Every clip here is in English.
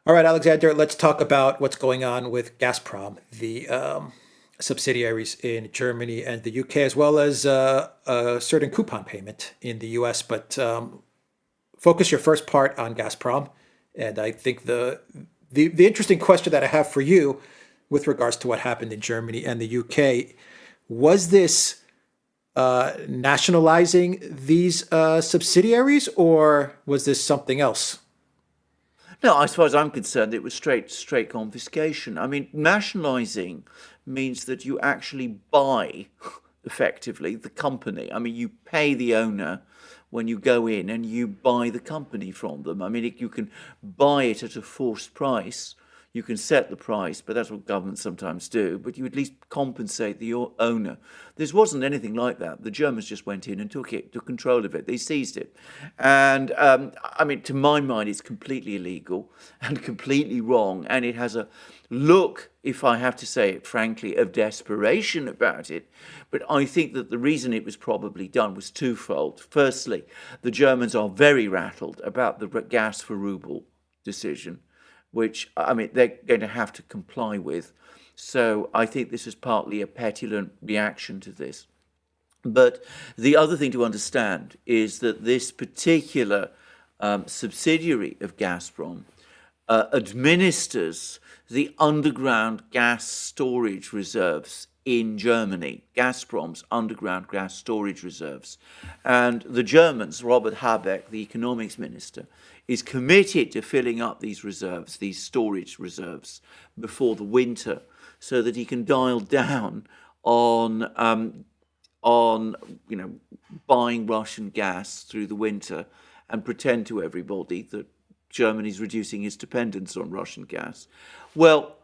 All right, Alexander, let's talk about what's going on with Gazprom, the subsidiaries in Germany and the UK, as well as a certain coupon payment in the US. But focus your first part on Gazprom. And I think the interesting question that I have for you with regards to what happened in Germany and the UK was this nationalizing these subsidiaries, or was this something else? No, as far as I'm concerned, it was straight confiscation. I mean, nationalising means that you actually buy, effectively, the company. I mean, you pay the owner when you go in and you buy the company from them. I mean, you can buy it at a forced price. You can set the price, but that's what governments sometimes do. But you at least compensate the owner. This wasn't anything like that. The Germans just went in and took control of it. They seized it. And I mean, to my mind, it's completely illegal and completely wrong. And it has a look, if I have to say it frankly, of desperation about it. But I think that the reason it was probably done was twofold. Firstly, the Germans are very rattled about the gas for ruble decision, which, I mean, they're going to have to comply with. So I think this is partly a petulant reaction to this. But the other thing to understand is that this particular subsidiary of Gazprom administers the underground gas storage reserves in Germany, Gazprom's underground gas storage reserves. And the Germans, Robert Habeck, the economics minister, is committed to filling up these reserves, these storage reserves, before the winter, so that he can dial down on buying Russian gas through the winter and pretend to everybody that Germany's reducing its dependence on Russian gas. Well,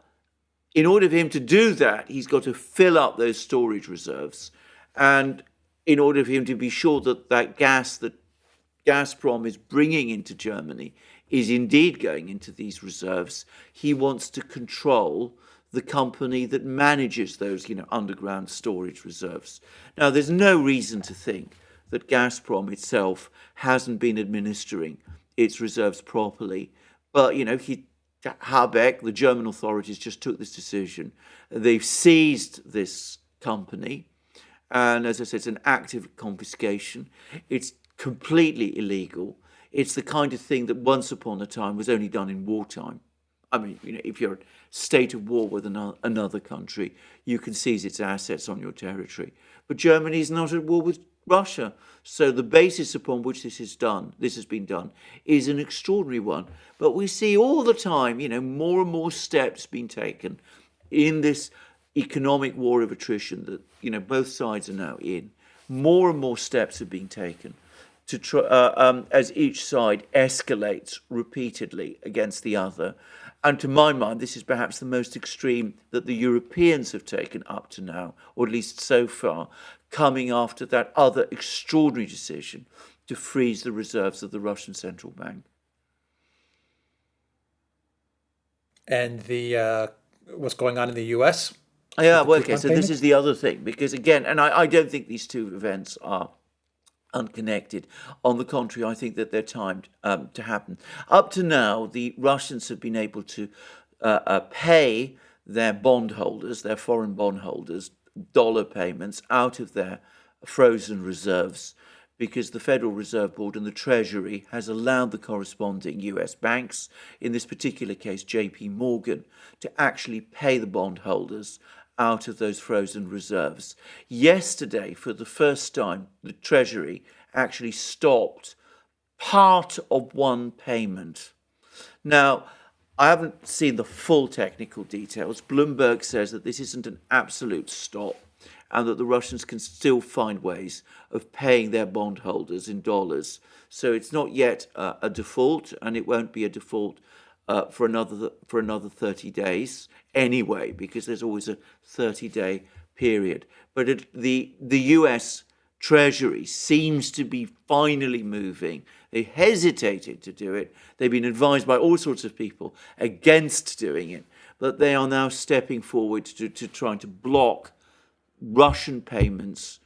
in order for him to do that, he's got to fill up those storage reserves. And in order for him to be sure that that gas that Gazprom is bringing into Germany is indeed going into these reserves, he wants to control the company that manages those, underground storage reserves. Now, there's no reason to think that Gazprom itself hasn't been administering its reserves properly, but Habeck, the German authorities, just took this decision. They've seized this company, and as I said, it's an active confiscation. It's completely illegal. It's the kind of thing that once upon a time was only done in wartime. I mean, if you're in a state of war with another country, you can seize its assets on your territory. But Germany is not at war with Russia. So the basis upon which this has been done, is an extraordinary one. But we see all the time, more and more steps being taken in this economic war of attrition that, both sides are now in. More and more steps are being taken to try, as each side escalates repeatedly against the other. And to my mind, this is perhaps the most extreme that the Europeans have taken up to now, or at least so far, coming after that other extraordinary decision to freeze the reserves of the Russian central bank. And the what's going on in the US with Yeah, the well, okay, coupon so this payment? is the other thing, because again, and I don't think these two events are unconnected. On the contrary, I think that they're timed to happen. Up to now, the Russians have been able to pay their bondholders, their foreign bondholders, dollar payments out of their frozen reserves because the Federal Reserve Board and the Treasury has allowed the corresponding US banks, in this particular case JP Morgan, to actually pay the bondholders out of those frozen reserves. Yesterday, for the first time, the Treasury actually stopped part of one payment. Now, I haven't seen the full technical details. Bloomberg says that this isn't an absolute stop and that the Russians can still find ways of paying their bondholders in dollars. So it's not yet a default, and it won't be a default for another 30 days anyway, because there's always a 30-day period. But the US Treasury seems to be finally moving. They hesitated to do it. They've been advised by all sorts of people against doing it, but they are now stepping forward to trying to block Russian payments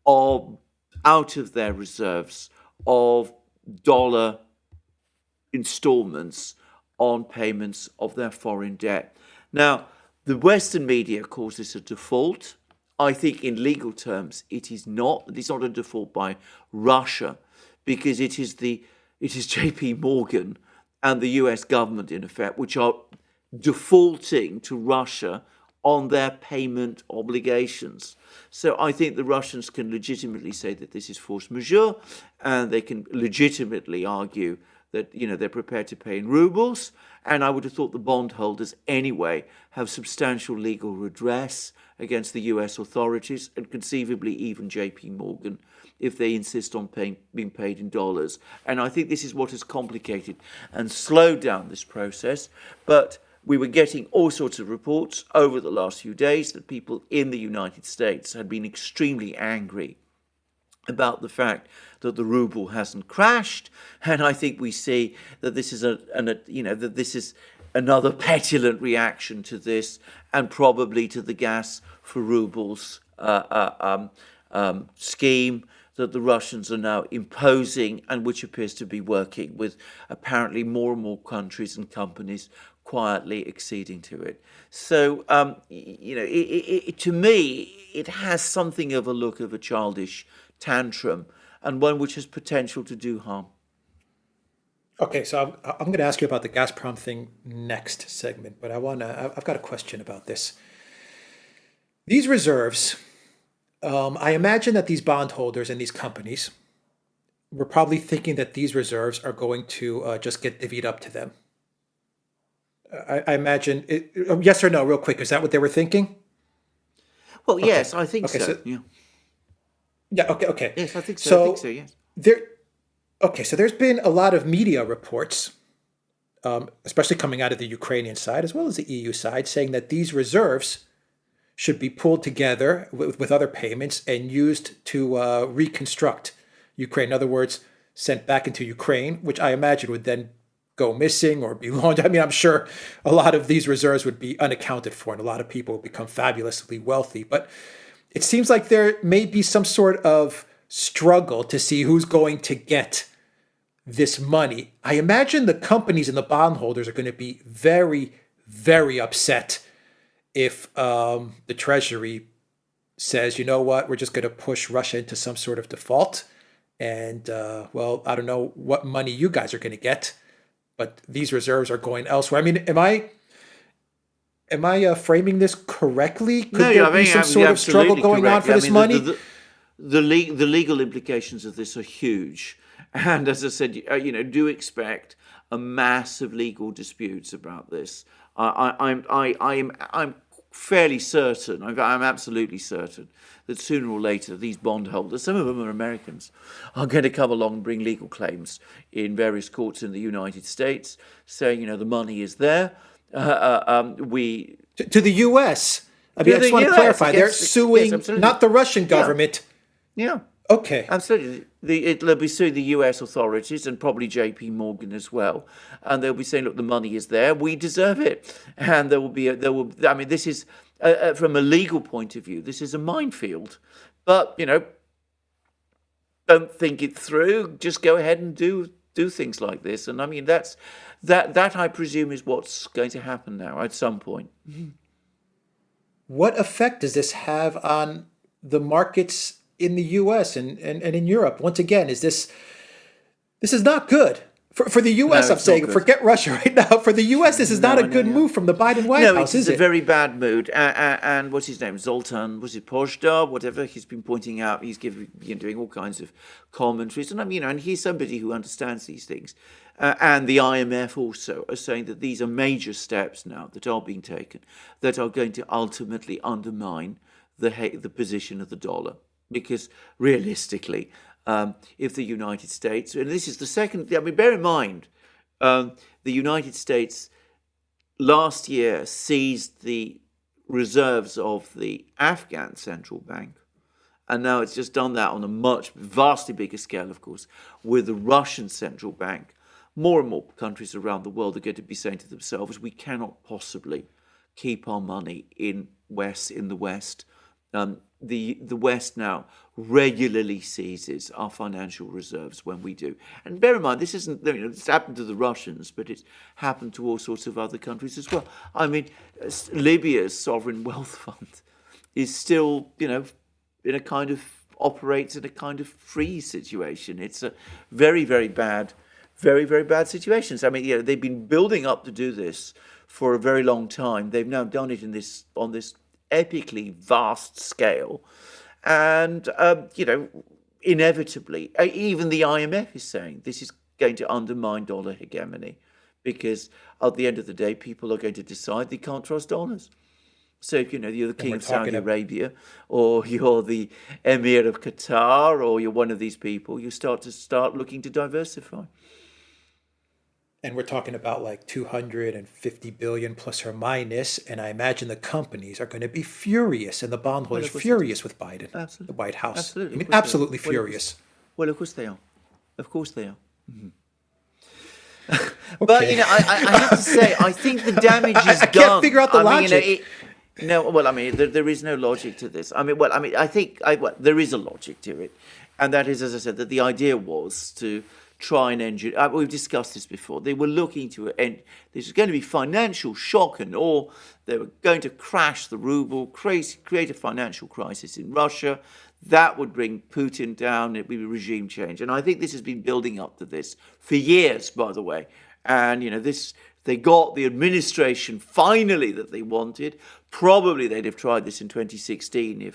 of out of their reserves of dollar installments on payments of their foreign debt. Now, the Western media calls this a default. I think in legal terms it is not. It's not a default by Russia, because it is JP Morgan and the US government, in effect, which are defaulting to Russia on their payment obligations. So I think the Russians can legitimately say that this is force majeure, and they can legitimately argue that they're prepared to pay in rubles. And I would have thought the bondholders anyway have substantial legal redress against the US authorities, and conceivably even JP Morgan, if they insist on being paid in dollars. And I think this is what has complicated and slowed down this process. But we were getting all sorts of reports over the last few days that people in the United States had been extremely angry about the fact that the ruble hasn't crashed, and I think we see that this is that this is another petulant reaction to this, and probably to the gas for rubles scheme that the Russians are now imposing, and which appears to be working, with apparently more and more countries and companies quietly acceding to it. So, to me, it has something of a look of a childish tantrum, and one which has potential to do harm. Okay, so I'm going to ask you about the Gazprom thing next segment, but I've got a question about this. These reserves, I imagine that these bondholders and these companies were probably thinking that these reserves are going to just get divvied up to them. I imagine it. Yes or no, real quick. Is that what they were thinking? Well, yes, I think Okay, so. so Yeah. Yeah. Okay. Yes, I think so. So I think so. Yes. So there's been a lot of media reports, especially coming out of the Ukrainian side as well as the EU side, saying that these reserves should be pulled together with other payments and used to reconstruct Ukraine. In other words, sent back into Ukraine, which I imagine would then go missing or be loaned. I mean, I'm sure a lot of these reserves would be unaccounted for, and a lot of people would become fabulously wealthy. But it seems like there may be some sort of struggle to see who's going to get this money. I imagine the companies and the bondholders are going to be very, very upset if the Treasury says, you know what, we're just going to push Russia into some sort of default. And, I don't know what money you guys are going to get, but these reserves are going elsewhere. I mean, am I framing this correctly? Could there be some sort of struggle going on for this money? The legal implications of this are huge, and as I said, do expect a mass of legal disputes about this. I'm fairly certain. I'm absolutely certain that sooner or later these bondholders, some of them are Americans, are going to come along and bring legal claims in various courts in the United States, saying the money is there. To the U.S. I mean, I just want to clarify. They're suing not the Russian government. Yeah. Okay. Absolutely. They'll be suing the US authorities and probably JP Morgan as well. And they'll be saying, look, the money is there. We deserve it. And this is, from a legal point of view, this is a minefield. But, don't think it through. Just go ahead and do things like this. And I mean, that I presume is what's going to happen now at some point. What effect does this have on the markets in the U.S. and in Europe? Once again, this is not good for the U.S. No, I'm saying, forget Russia right now. For the U.S., this is not a good move from the Biden White House, is it? It's a very bad mood. And what's his name? Zoltan, was it Pozda? Whatever he's been pointing out, he's doing all kinds of commentaries, and he's somebody who understands these things. And the IMF also are saying that these are major steps now that are being taken that are going to ultimately undermine the position of the dollar. Because realistically, if the United States, and this is the second, bear in mind, the United States last year seized the reserves of the Afghan central bank, and now it's just done that on a vastly bigger scale, of course, with the Russian central bank. More and more countries around the world are going to be saying to themselves, we cannot possibly keep our money in the West. the West now regularly seizes our financial reserves when we do. And bear in mind, this isn't, it's happened to the Russians, but it's happened to all sorts of other countries as well. I mean, Libya's sovereign wealth fund is still, in a kind of, operates in a kind of freeze situation. It's a very, very bad situations. I mean, they've been building up to do this for a very long time. They've now done it on this epically vast scale, and inevitably, even the IMF is saying this is going to undermine dollar hegemony, because at the end of the day, people are going to decide they can't trust dollars. So if you're the king of Saudi Arabia, or you're the emir of Qatar, or you're one of these people, you start looking to diversify. And we're talking about like 250 billion plus or minus, and I imagine the companies are going to be furious, and the bondholders furious with Biden, Absolutely. the White House. Absolutely. I mean, absolutely furious. Well, of course they are. Of course they are. Mm-hmm. Okay. But I have to say, I think the damage is done. I can't figure out the logic. There is no logic to this. I think there is a logic to it, and that is, as I said, that the idea was to try and engineer. We've discussed this before. They were looking to end. This was going to be financial shock and awe. They were going to crash the ruble, create a financial crisis in Russia. That would bring Putin down. It would be regime change. And I think this has been building up to this for years, by the way. And they got the administration finally that they wanted. Probably they'd have tried this in 2016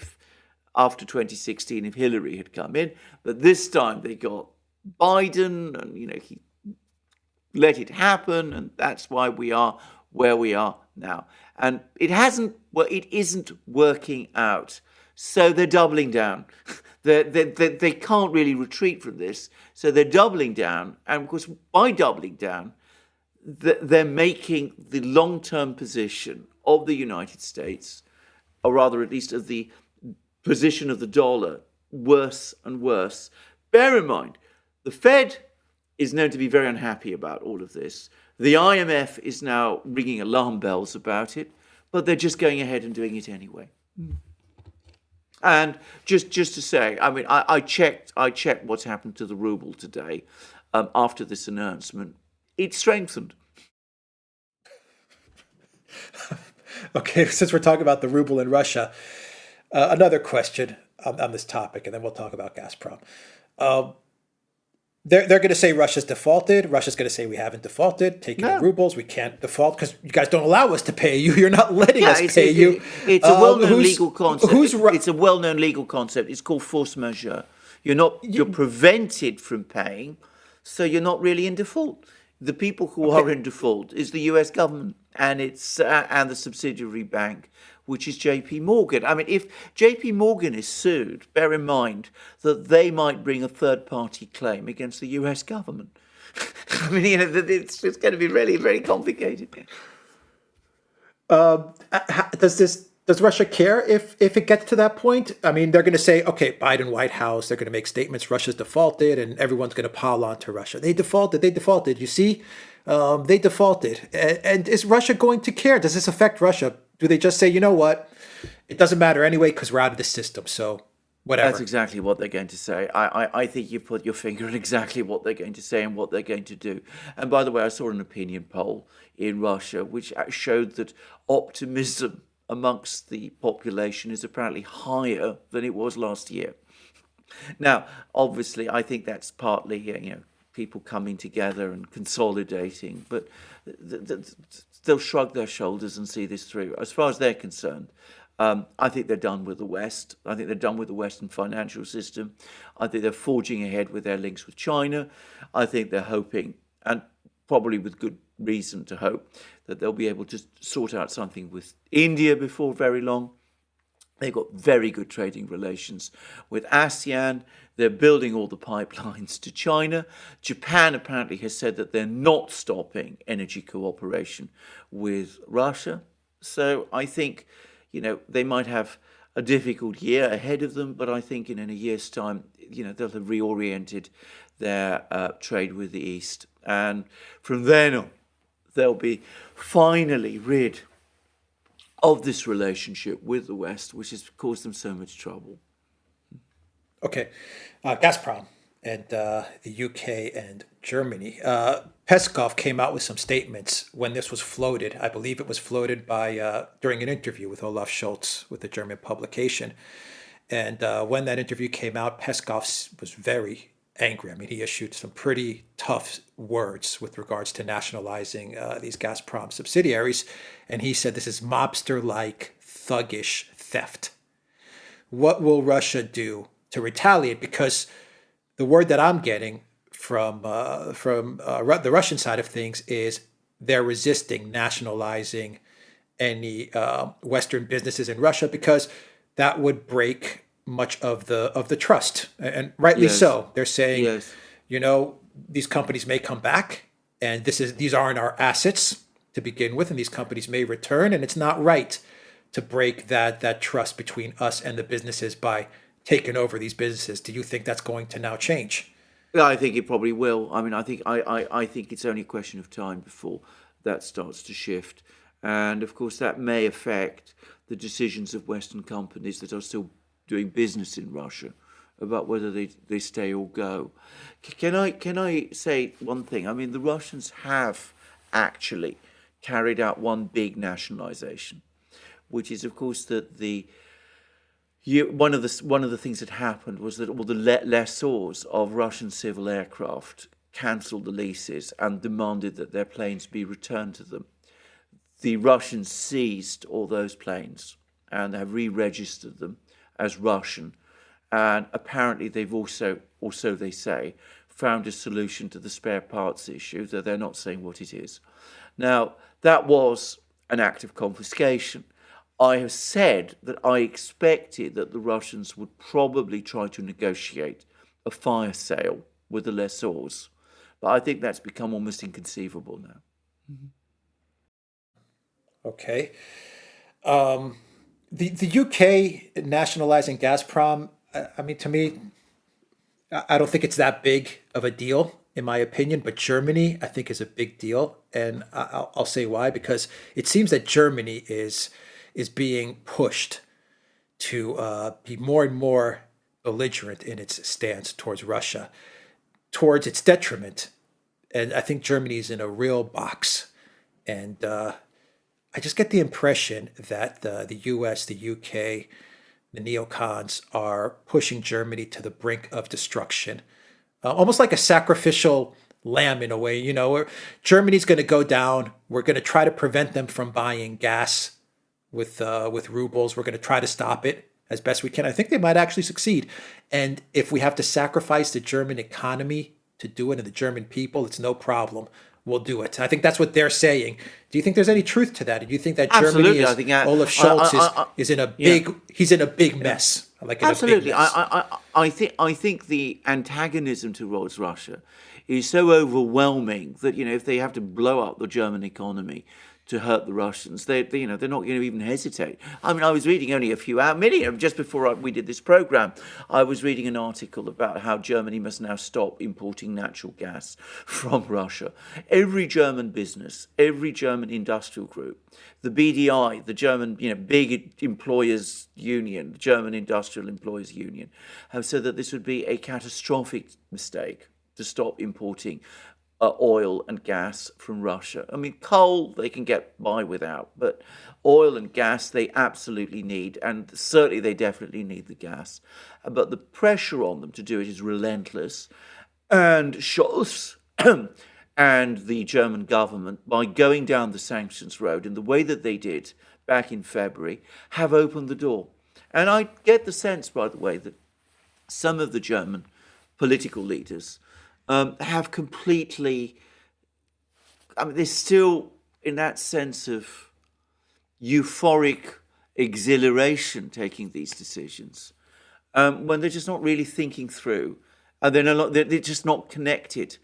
after 2016 if Hillary had come in. But this time they got Biden, and he let it happen, and that's why we are where we are now. And it isn't working out. So they're doubling down. They can't really retreat from this. So they're doubling down, and of course, by doubling down, they're making the long-term position of the United States, or rather, at least of the position of the dollar, worse and worse. Bear in mind, the Fed is known to be very unhappy about all of this. The IMF is now ringing alarm bells about it, but they're just going ahead and doing it anyway. And just to say, I checked what's happened to the ruble today after this announcement. It strengthened. Okay, since we're talking about the ruble in Russia, another question on this topic, and then we'll talk about Gazprom. They're going to say Russia's defaulted. Russia's going to say we haven't defaulted. Taking the rubles, we can't default because you guys don't allow us to pay you. You're not letting us pay you. It's a well-known legal concept. It's a well-known legal concept. It's called force majeure. You're prevented from paying, so you're not really in default. The people who are in default is the U.S. government and and the subsidiary bank, which is J.P. Morgan. If J.P. Morgan is sued, bear in mind that they might bring a third-party claim against the U.S. government. It's going to be really very complicated. Does Russia care if it gets to that point? They're going to say, okay, Biden, White House, they're going to make statements, Russia's defaulted, and everyone's going to pile on to Russia. They defaulted. You see, they defaulted. And is Russia going to care? Does this affect Russia? Do they just say, you know what, it doesn't matter anyway because we're out of the system, so whatever? That's exactly what they're going to say. I think you put your finger on exactly what they're going to say and what they're going to do. And by the way, I saw an opinion poll in Russia which showed that optimism amongst the population is apparently higher than it was last year. Now, obviously, I think that's partly, people coming together and consolidating, but they'll shrug their shoulders and see this through. As far as they're concerned, I think they're done with the West. I think they're done with the Western financial system. I think they're forging ahead with their links with China. I think they're hoping, and probably with good reason to hope, that they'll be able to sort out something with India before very long. They've got very good trading relations with ASEAN. They're building all the pipelines to China. Japan apparently has said that they're not stopping energy cooperation with Russia. So I think, they might have a difficult year ahead of them, but I think in a year's time, they'll have reoriented their trade with the East. And from then on, they'll be finally rid of this relationship with the West, which has caused them so much trouble. Okay, Gazprom and the UK and Germany. Peskov came out with some statements when this was floated. I believe it was floated by during an interview with Olaf Scholz with the German publication. And when that interview came out, Peskov was very angry. I mean, he issued some pretty tough words with regards to nationalizing these Gazprom subsidiaries. And he said this is mobster-like, thuggish theft. What will Russia do to retaliate? Because the word that I'm getting from the Russian side of things is they're resisting nationalizing any Western businesses in Russia because that would break much of the trust, and rightly Yes, so. They're saying, yes. these companies may come back, and these aren't our assets to begin with, and these companies may return, and it's not right to break that trust between us and the businesses by taking over these businesses. Do you think that's going to now change? Yeah, I think it probably will. I mean, I think it's only a question of time before that starts to shift. And of course, that may affect the decisions of Western companies that are still doing business in Russia about whether they stay or go. Can I say one thing? I mean, the Russians have actually carried out one big nationalization, which is, of course, that one of the things that happened was that all the lessors of Russian civil aircraft cancelled the leases and demanded that their planes be returned to them. The Russians seized all those planes and have re-registered them as Russian, and apparently they've also they say found a solution to the spare parts issue, though they're not saying what it is. Now, that was an act of confiscation. I have said that I expected that the Russians would probably try to negotiate a fire sale with the lessors, but I think that's become almost inconceivable now. Okay. The UK nationalizing Gazprom, I mean, to me, I don't think it's that big of a deal, in my opinion, but Germany, I think, is a big deal. And I'll say why, because it seems that Germany is being pushed to be more and more belligerent in its stance towards Russia, towards its detriment. And I think Germany is in a real box. And I just get the impression that the US, the UK, the neocons are pushing Germany to the brink of destruction, almost like a sacrificial lamb in a way. Where Germany's going to go down. We're going to try to prevent them from buying gas with rubles. We're going to try to stop it as best we can. I think they might actually succeed. And if we have to sacrifice the German economy to do it and the German people, it's no problem. We'll do it. I think that's what they're saying. Do you think there's any truth to that? Do you think that Germany Absolutely, I is think Olaf Scholz is in a big he's in a big mess, like in absolutely. a big mess? I think the antagonism towards Russia is so overwhelming that if they have to blow up the German economy to hurt the Russians, they're not going to even hesitate. I mean, I was reading only a few hours, just before we did this program, I was reading an article about how Germany must now stop importing natural gas from Russia. Every German business, every German industrial group, the BDI, the German, big employers union, the German Industrial Employers Union, have said that this would be a catastrophic mistake to stop importing oil and gas from Russia. I mean, coal they can get by without, but oil and gas they absolutely need, and certainly they definitely need the gas. But the pressure on them to do it is relentless, and Scholz and the German government, by going down the sanctions road in the way that they did back in February, have opened the door. And I get the sense, by the way, that some of the German political leaders have completely, they're still in that sense of euphoric exhilaration taking these decisions when they're just not really thinking through, and they're just not connected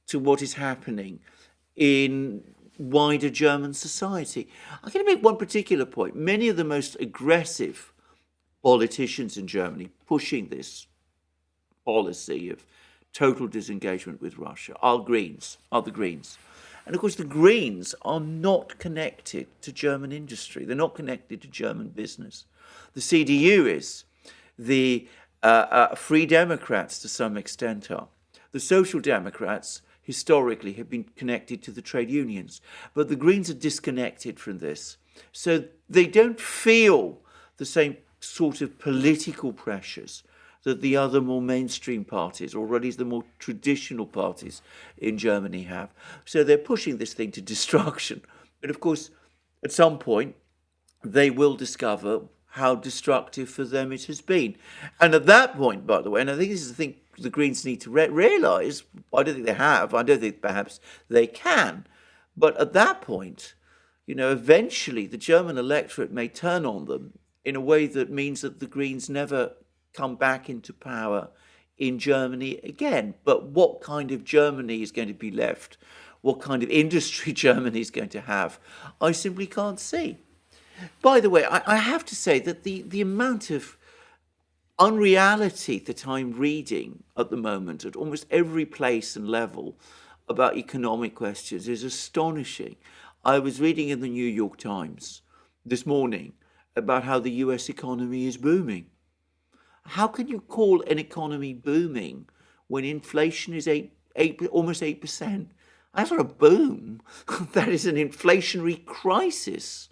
to what is happening in wider German society. I'm going to make one particular point. Many of the most aggressive politicians in Germany pushing this policy of total disengagement with Russia are the Greens. And of course, the Greens are not connected to German industry. They're not connected to German business. The CDU is. The Free Democrats, to some extent, are. The Social Democrats, historically, have been connected to the trade unions. But the Greens are disconnected from this. So they don't feel the same sort of political pressures that the other more mainstream parties, or at least the more traditional parties in Germany have. So they're pushing this thing to destruction. But of course, at some point, they will discover how destructive for them it has been. And at that point, by the way, and I think this is the thing the Greens need to realise, I don't think they have, I don't think perhaps they can, but at that point, eventually the German electorate may turn on them in a way that means that the Greens never come back into power in Germany again. But what kind of Germany is going to be left? What kind of industry Germany is going to have? I simply can't see. By the way, I have to say that the amount of unreality that I'm reading at the moment at almost every place and level about economic questions is astonishing. I was reading in the New York Times this morning about how the US economy is booming. How can you call an economy booming when inflation is almost 8%? That's not a boom. That is an inflationary crisis.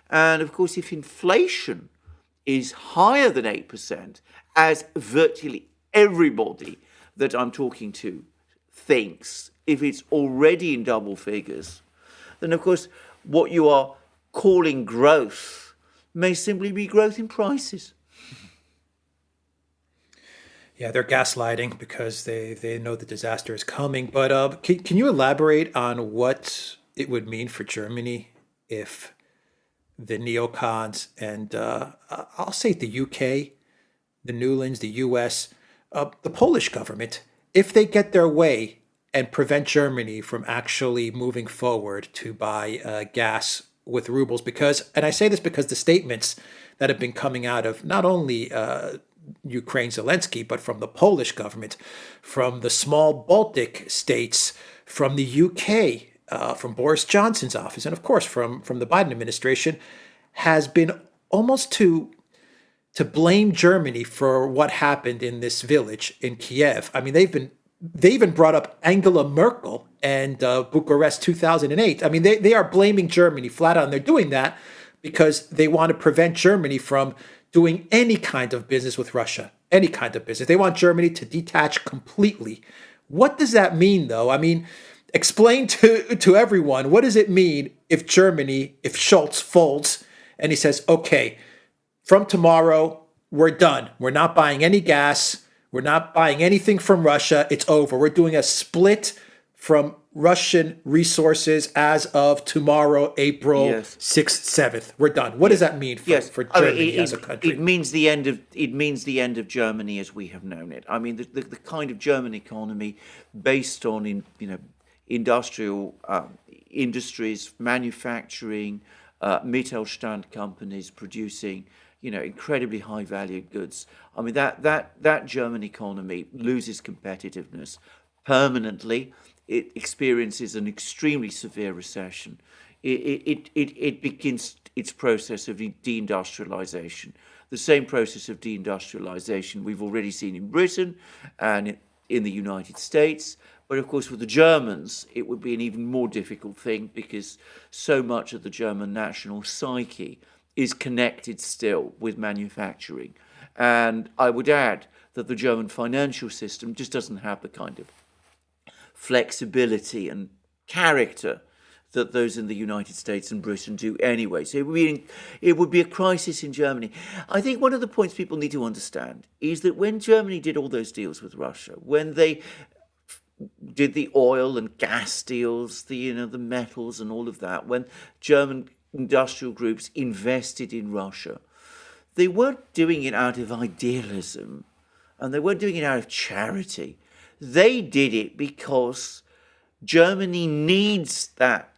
And of course, if inflation is higher than 8%, as virtually everybody that I'm talking to thinks, if it's already in double figures, then of course what you are calling growth may simply be growth in prices. Yeah, they're gaslighting because they know the disaster is coming. But can you elaborate on what it would mean for Germany if the neocons and I'll say the UK, the Newlands, the US, the Polish government, if they get their way and prevent Germany from actually moving forward to buy gas with rubles? Because, and I say this because the statements that have been coming out of not only Ukraine, Zelensky, but from the Polish government, from the small Baltic states, from the UK, from Boris Johnson's office, and of course from the Biden administration, has been almost to blame Germany for what happened in this village in Kiev. I mean, they even brought up Angela Merkel and Bucharest 2008. I mean, they are blaming Germany flat out, and they're doing that because they want to prevent Germany from doing any kind of business with Russia, any kind of business. They want Germany to detach completely. What does that mean, though? I mean, explain to everyone, what does it mean if Germany, if Scholz folds and he says, okay, from tomorrow, we're done. We're not buying any gas. We're not buying anything from Russia. It's over. We're doing a split from Russian resources as of tomorrow, April 6th, 7th. We're done. What does that mean for Germany as a country? It means the end of Germany as we have known it. I mean, the kind of German economy based on industrial industries, manufacturing, Mittelstand companies producing, incredibly high valued goods. I mean, that German economy loses competitiveness permanently. It experiences an extremely severe recession. It begins its process of deindustrialization. The same process of deindustrialization we've already seen in Britain and in the United States. But of course, for the Germans, it would be an even more difficult thing because so much of the German national psyche is connected still with manufacturing. And I would add that the German financial system just doesn't have the kind of flexibility and character that those in the United States and Britain do anyway. So it would be a crisis in Germany. I think one of the points people need to understand is that when Germany did all those deals with Russia, when they did the oil and gas deals, the metals and all of that, when German industrial groups invested in Russia, they weren't doing it out of idealism and they weren't doing it out of charity. They did it because Germany needs that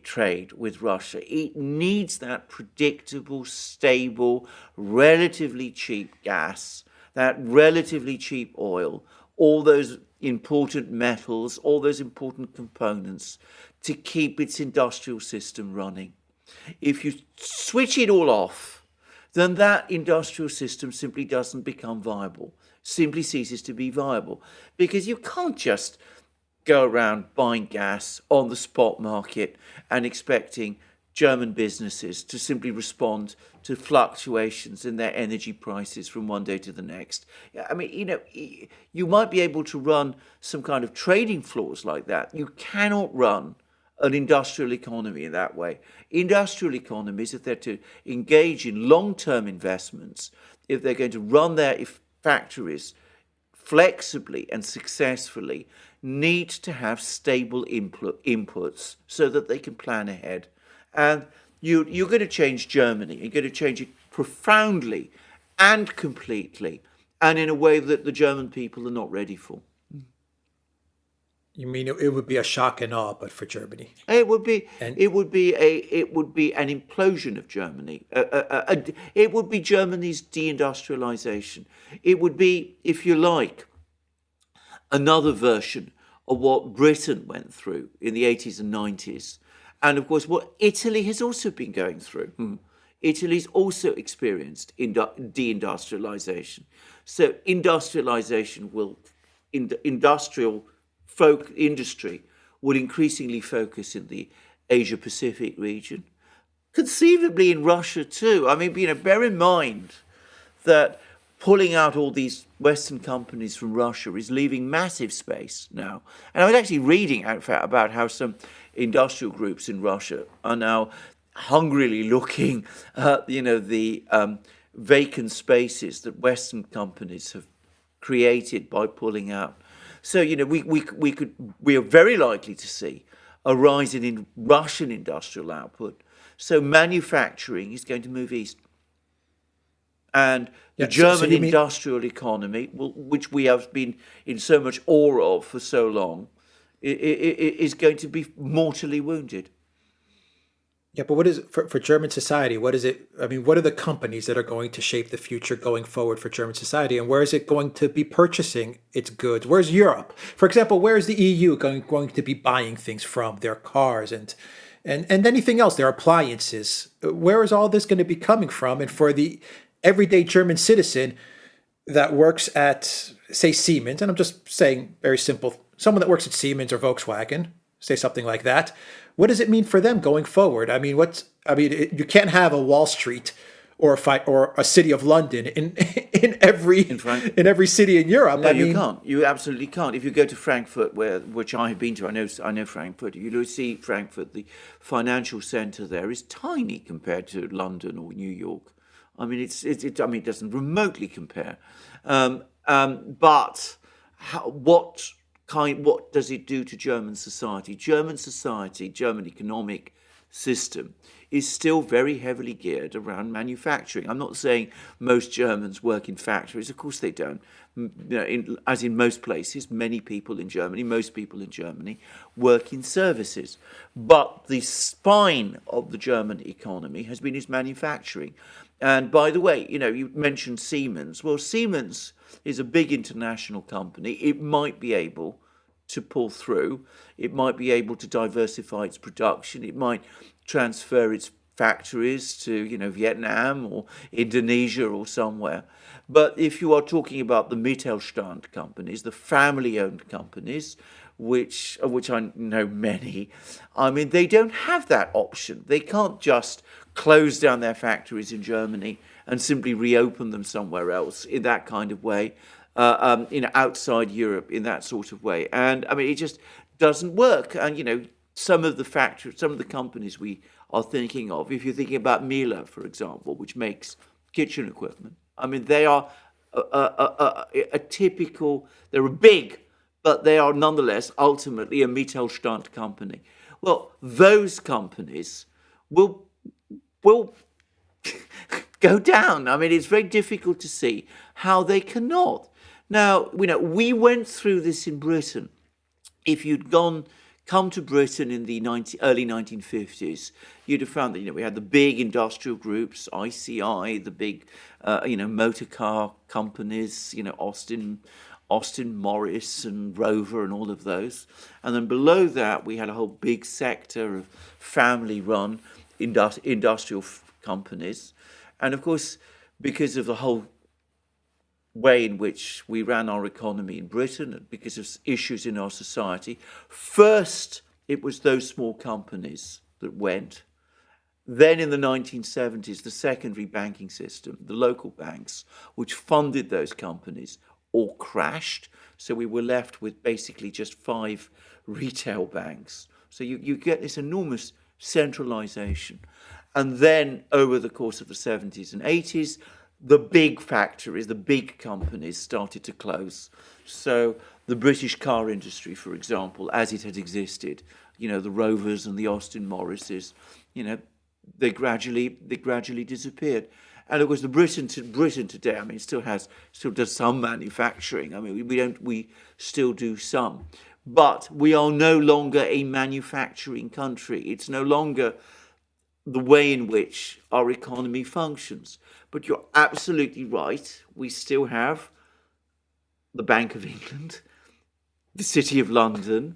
trade with Russia. It needs that predictable, stable, relatively cheap gas, that relatively cheap oil, all those important metals, all those important components to keep its industrial system running. If you switch it all off, then that industrial system simply doesn't become viable, simply ceases to be viable, because you can't just go around buying gas on the spot market and expecting German businesses to simply respond to fluctuations in their energy prices from one day to the next. I mean, you might be able to run some kind of trading floors like that. You cannot run an industrial economy in that way. Industrial economies, if they're to engage in long-term investments, if they're going to run their factories flexibly and successfully, need to have stable inputs so that they can plan ahead. And you're going to change Germany. You're going to change it profoundly and completely, and in a way that the German people are not ready for. You mean it would be a shock and awe, but for Germany? It would be. And It would be an implosion of Germany. It would be Germany's deindustrialization. It would be, if you like, another version of what Britain went through in the 80s and 90s. And of course, what Italy has also been going through. Italy's also experienced deindustrialization. So industrialization will, industrial industry will increasingly focus in the Asia-Pacific region, conceivably in Russia too. I mean, bear in mind that pulling out all these Western companies from Russia is leaving massive space now. And I was actually reading, in fact, about how some industrial groups in Russia are now hungrily looking at, the vacant spaces that Western companies have created by pulling out. So, we are very likely to see a rise in Russian industrial output. So manufacturing is going to move east. And the German industrial economy, which we have been in so much awe of for so long, is going to be mortally wounded. Yeah, but what is for German society? What is it? I mean, what are the companies that are going to shape the future going forward for German society, and where is it going to be purchasing its goods? Where's Europe, for example? Where is the EU going to be buying things from? Their cars and anything else, their appliances. Where is all this going to be coming from? And for the everyday German citizen that works at, say, Siemens, and I'm just saying very simple, someone that works at Siemens or Volkswagen, say something like that. What does it mean for them going forward? I mean, you can't have a Wall Street or a city of London in every city in Europe. No, you can't. You absolutely can't. If you go to Frankfurt, which I have been to, I know Frankfurt. You see Frankfurt, the financial centre there is tiny compared to London or New York. I mean, it doesn't remotely compare. But what does it do to German society? German economic system is still very heavily geared around manufacturing. I'm not saying most Germans work in factories. Of course they don't. As in most places, most people in Germany work in services. But the spine of the German economy has been its manufacturing. And by the way, you mentioned Siemens. Well, Siemens is a big international company. It might be able to pull through. It might be able to diversify its production. It might transfer its factories to, Vietnam or Indonesia or somewhere. But if you are talking about the Mittelstand companies, the family-owned companies, which I know many, I mean, they don't have that option. They can't just close down their factories in Germany and simply reopen them somewhere else in that kind of way, outside Europe in that sort of way. And I mean, it just doesn't work. And, some of the companies we are thinking of, if you're thinking about Miele, for example, which makes kitchen equipment, I mean, they are a typical, they're big, but they are nonetheless ultimately a Mittelstand company. Well, those companies will go down. I mean, it's very difficult to see how they cannot. Now, we went through this in Britain. If you'd come to Britain in the early 1950s, you'd have found that, we had the big industrial groups, ICI, the big, motor car companies, Austin Morris and Rover and all of those. And then below that, we had a whole big sector of family-run industrial companies. And of course, because of the whole way in which we ran our economy in Britain and because of issues in our society, first it was those small companies that went. Then in the 1970s, the secondary banking system, the local banks, which funded those companies, all crashed. So we were left with basically just 5 retail banks. So you get this enormous centralization. And then over the course of the 70s and 80s, the big factories, the big companies started to close. So the British car industry, for example, as it had existed, the Rovers and the Austin Morrises, they gradually disappeared. And of course, Britain today, I mean, still does some manufacturing. I mean, we still do some, but we are no longer a manufacturing country. It's no longer the way in which our economy functions. But you're absolutely right. We still have the Bank of England, the City of London,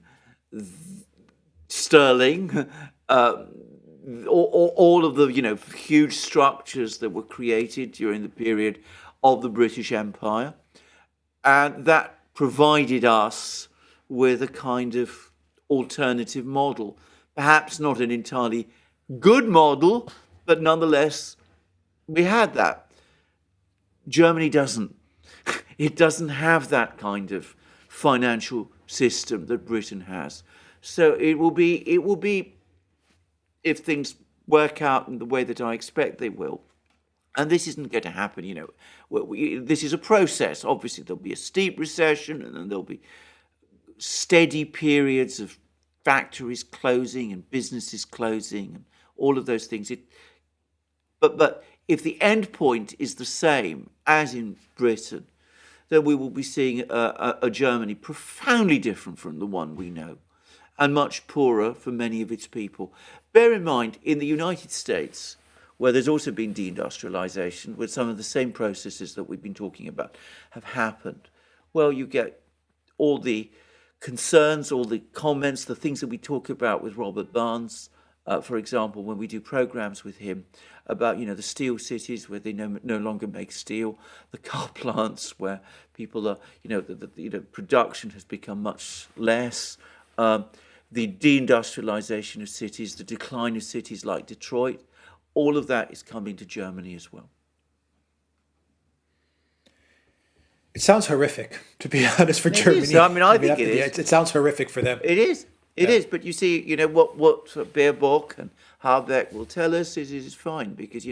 Sterling, all of the huge structures that were created during the period of the British Empire, and that provided us with a kind of alternative model. Perhaps not an entirely good model, but nonetheless, we had that. Germany doesn't. It doesn't have that kind of financial system that Britain has. So it will be, if things work out in the way that I expect they will. And this isn't going to happen, this is a process. Obviously, there'll be a steep recession, and then there'll be steady periods of factories closing and businesses closing and all of those things. But if the end point is the same as in Britain, then we will be seeing a Germany profoundly different from the one we know, and much poorer for many of its people. Bear in mind, in the United States, where there's also been deindustrialization, where some of the same processes that we've been talking about have happened, well, you get all the concerns, all the comments, the things that we talk about with Robert Barnes, for example, when we do programs with him about, the steel cities where they no longer make steel, the car plants where people are, the production has become much less, the deindustrialization of cities, the decline of cities like Detroit, all of that is coming to Germany as well. It sounds horrific, to be honest, for Germany. Is. I mean, I think it is. It sounds horrific for them. It is. It is. But you see, what Baerbock and Habeck will tell us is it's fine because,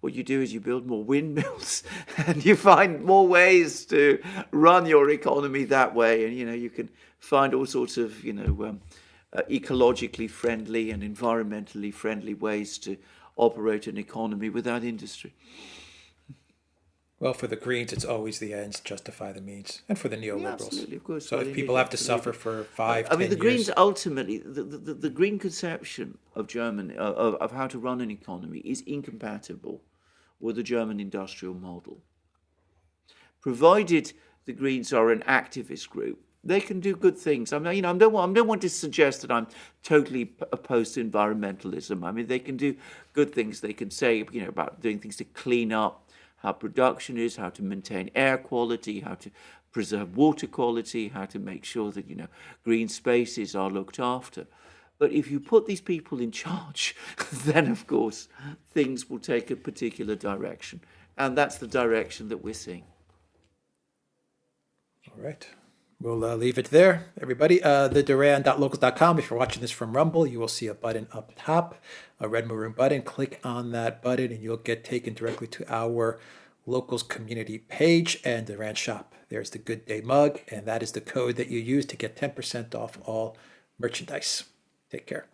what you do is you build more windmills and you find more ways to run your economy that way. And, you can find all sorts of, ecologically friendly and environmentally friendly ways to operate an economy without industry. Well, for the Greens, it's always the ends justify the means, and for the neoliberals. Yeah, absolutely, of course. So if people have to suffer for 5, 10 the years... Greens ultimately, the Green conception of Germany, of how to run an economy is incompatible with the German industrial model. Provided the Greens are an activist group, they can do good things. I mean, I don't want to suggest that I'm totally opposed to environmentalism. I mean, they can do good things. They can say, about doing things to clean up how production is, how to maintain air quality, how to preserve water quality, how to make sure that, green spaces are looked after. But if you put these people in charge, then, of course, things will take a particular direction. And that's the direction that we're seeing. All right. We'll leave it there, everybody. The Duran.locals.com. If you're watching this from Rumble, you will see a button up top, a red maroon button. Click on that button and you'll get taken directly to our Locals community page and Duran shop. There's the Good Day mug, and that is the code that you use to get 10% off all merchandise. Take care.